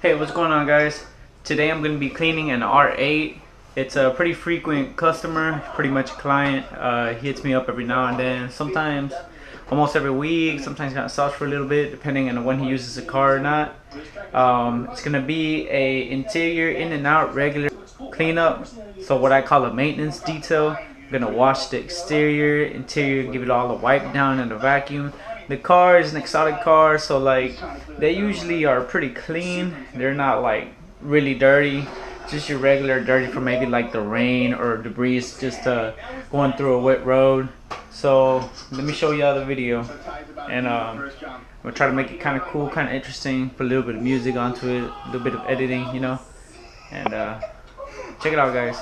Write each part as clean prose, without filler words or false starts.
Hey, what's going on, guys? Today I'm going to be cleaning an R8. It's a pretty frequent customer, pretty much a client. He hits me up every now and then, sometimes almost every week, sometimes got sauce for a little bit, depending on when he uses the car or not. It's going to be a interior in and out regular cleanup, so what I call a maintenance detail. I'm going to wash the exterior, interior, give it all a wipe down and a vacuum. The car is an exotic car, so like they usually are pretty clean. They're not like really dirty, just your regular dirty from maybe like the rain or debris just going through a wet road. So let me show y'all the video, and we'll try to make it kind of cool, kind of interesting, put a little bit of music onto it, a little bit of editing, you know, and check it out, guys.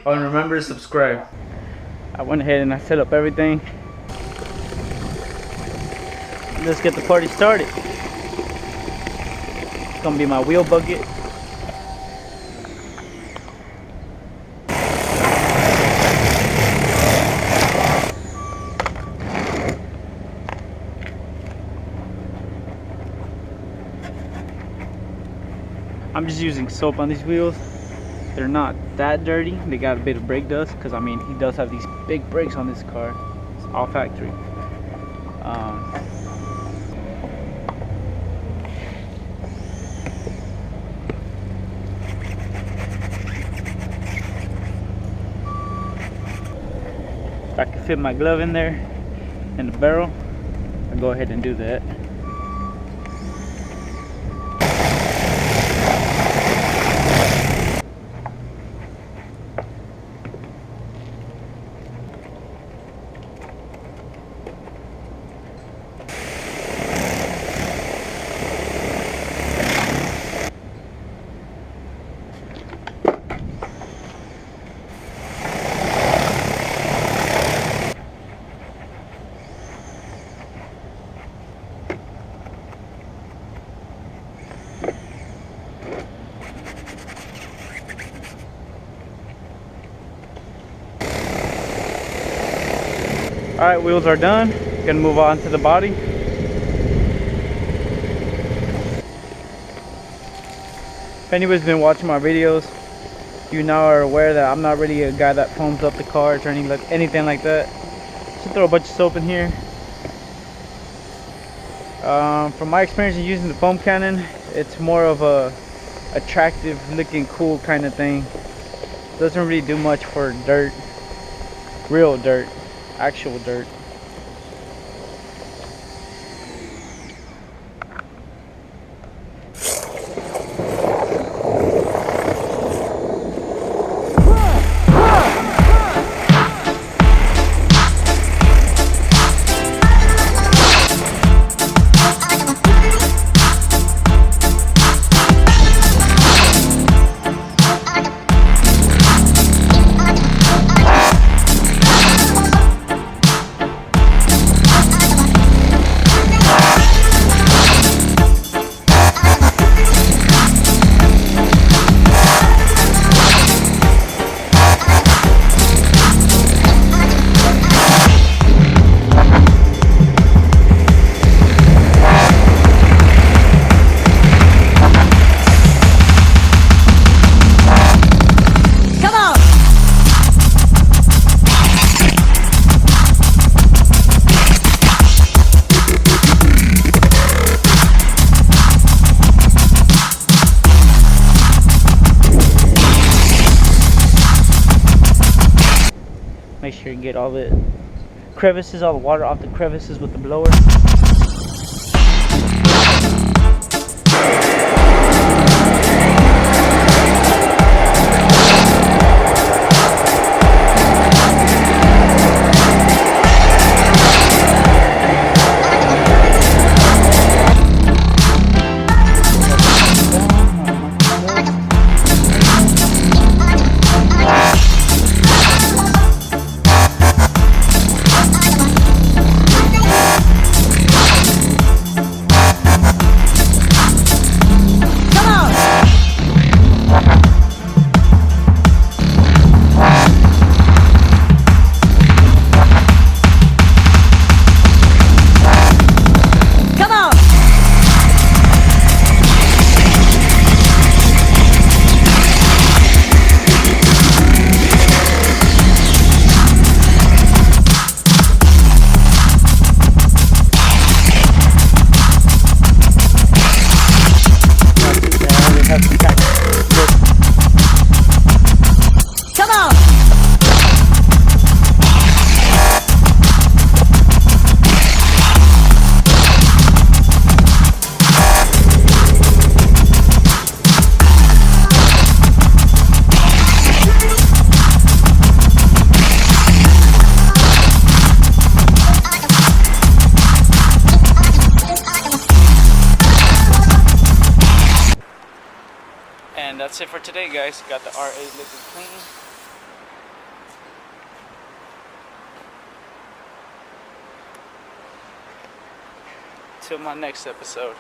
Oh, and remember to subscribe. I went ahead and I set up everything. Let's get the party started. It's gonna be my wheel bucket. I'm just using soap on these wheels. They're not that dirty. They got a bit of brake dust because I mean he does have these big brakes on this car. It's all factory. If I can fit my glove in there in the barrel, I'll go ahead and do that. Alright, wheels are done. Gonna move on to the body. If anybody's been watching my videos, you now are aware that I'm not really a guy that foams up the cars or anything like that. Just throw a bunch of soap in here. From my experience in using the foam cannon, it's more of a attractive looking cool kind of thing. Doesn't really do much for dirt, real dirt. Actual dirt. Make sure you get all the crevices, all the water off the crevices with the blower. And that's it for today, guys. Got the R8 looking clean. Till my next episode.